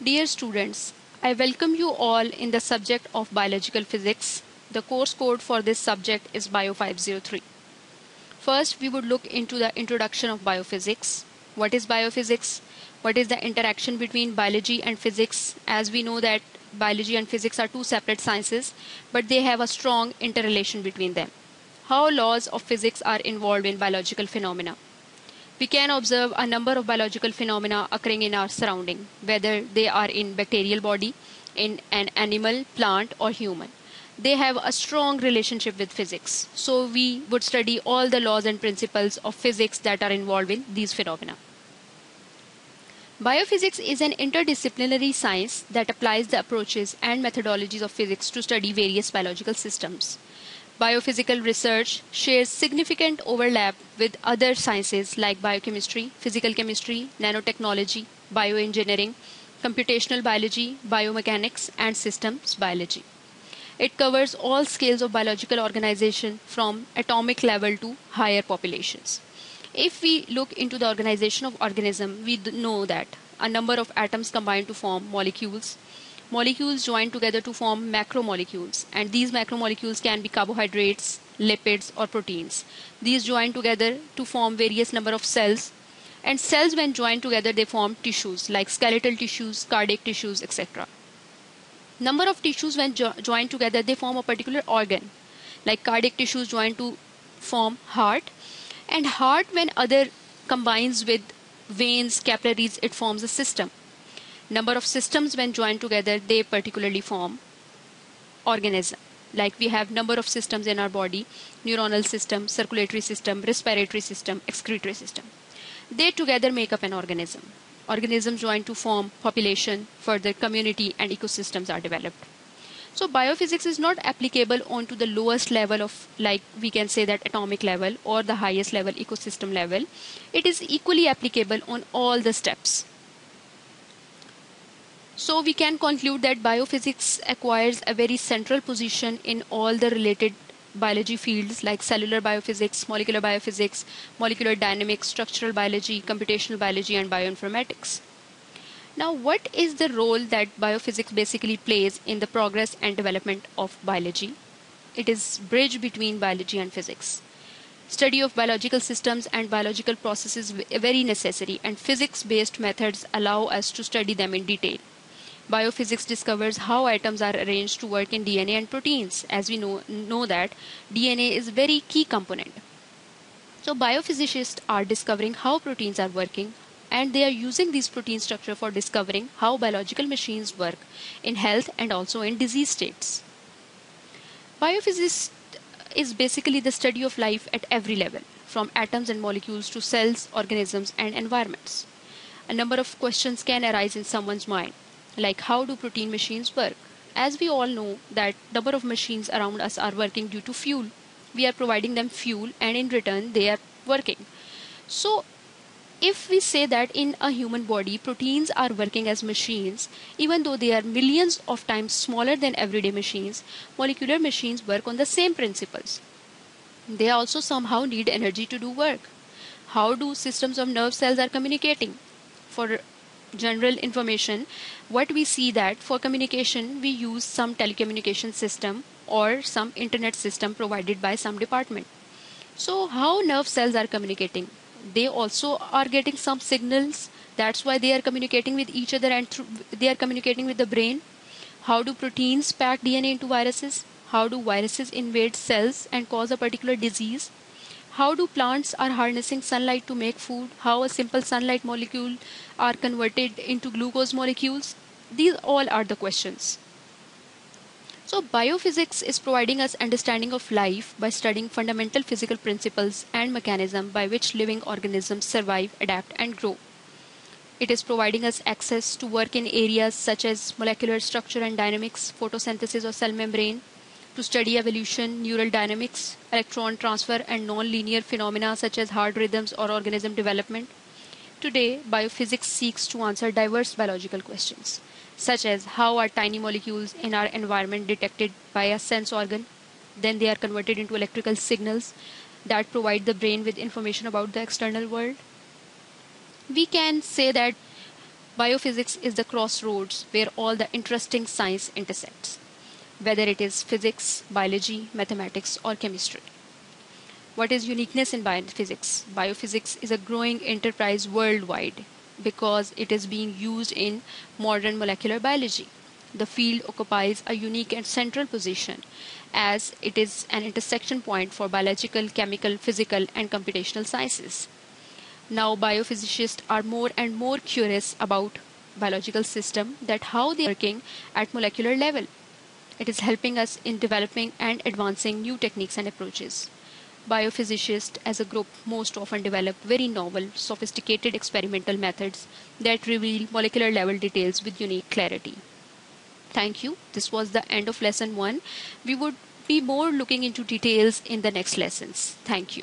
Dear students, I welcome you all in the subject of biological physics. The course code for this subject is Bio 503. First, we would look into the introduction of biophysics. What is biophysics? What is the interaction between biology and physics? As we know that biology and physics are two separate sciences, but they have a strong interrelation between them. How laws of physics are involved in biological phenomena. We can observe a number of biological phenomena occurring in our surrounding, whether they are in bacterial body, in an animal, plant or human. They have a strong relationship with physics. So we would study all the laws and principles of physics that are involved in these phenomena. Biophysics is an interdisciplinary science that applies the approaches and methodologies of physics to study various biological systems. Biophysical research shares significant overlap with other sciences like biochemistry, physical chemistry, nanotechnology, bioengineering, computational biology, biomechanics, and systems biology. It covers all scales of biological organization from atomic level to higher populations. If we look into the organization of organism, we know that a number of atoms combine to form molecules. Molecules join together to form macromolecules, and these macromolecules can be carbohydrates, lipids, or proteins. These join together to form various number of cells, and cells when joined together they form tissues like skeletal tissues, cardiac tissues, etc. Number of tissues when joined together they form a particular organ, like cardiac tissues join to form heart, and heart when other combines with veins, capillaries, it forms a system. Number of systems when joined together they particularly form organism. Like we have number of systems in our body: neuronal system, circulatory system, respiratory system, excretory system. They together make up an organism. Organisms join to form population, further community and ecosystems are developed. So biophysics is not applicable onto the lowest level of, like we can say that atomic level, or the highest level ecosystem level. It is equally applicable on all the steps. So we can conclude that biophysics acquires a very central position in all the related biology fields like cellular biophysics, molecular dynamics, structural biology, computational biology, and bioinformatics. Now, what is the role that biophysics basically plays in the progress and development of biology? It is bridge between biology and physics. Study of biological systems and biological processes is very necessary, and physics-based methods allow us to study them in detail. Biophysics discovers how atoms are arranged to work in DNA and proteins. As we know that DNA is a very key component. So biophysicists are discovering how proteins are working, and they are using these protein structure for discovering how biological machines work in health and also in disease states. Biophysics is basically the study of life at every level, from atoms and molecules to cells, organisms, and environments. A number of questions can arise in someone's mind, like how do protein machines work? As we all know that number of machines around us are working due to fuel. We are providing them fuel, and in return they are working. So if we say that in a human body proteins are working as machines, even though they are millions of times smaller than everyday machines, molecular machines work on the same principles. They also somehow need energy to do work. How do systems of nerve cells are communicating? For general information, what we see that for communication we use some telecommunication system or some internet system provided by some department. So how nerve cells are communicating? They also are getting some signals. That's why they are communicating with each other, and they are communicating with the brain. How do proteins pack DNA into viruses? How do viruses invade cells and cause a particular disease? How do plants are harnessing sunlight to make food? How a simple sunlight molecule are converted into glucose molecules? These all are the questions. So biophysics is providing us understanding of life by studying fundamental physical principles and mechanisms by which living organisms survive, adapt, and grow. It is providing us access to work in areas such as molecular structure and dynamics, photosynthesis or cell membrane, to study evolution, neural dynamics, electron transfer, and non-linear phenomena such as heart rhythms or organism development. Today, biophysics seeks to answer diverse biological questions, such as how are tiny molecules in our environment detected by a sense organ, then they are converted into electrical signals that provide the brain with information about the external world. We can say that Biophysics is the crossroads where all the interesting science intersects, whether it is physics, biology, mathematics, or chemistry. What is uniqueness in biophysics? Biophysics is a growing enterprise worldwide because it is being used in modern molecular biology. The field occupies a unique and central position as it is an intersection point for biological, chemical, physical, and computational sciences. Now biophysicists are more and more curious about biological system that how they are working at molecular level. It is helping us in developing and advancing new techniques and approaches. Biophysicists as a group most often develop very novel, sophisticated experimental methods that reveal molecular level details with unique clarity. Thank you. This was the end of lesson 1. We would be more looking into details in the next lessons. Thank you.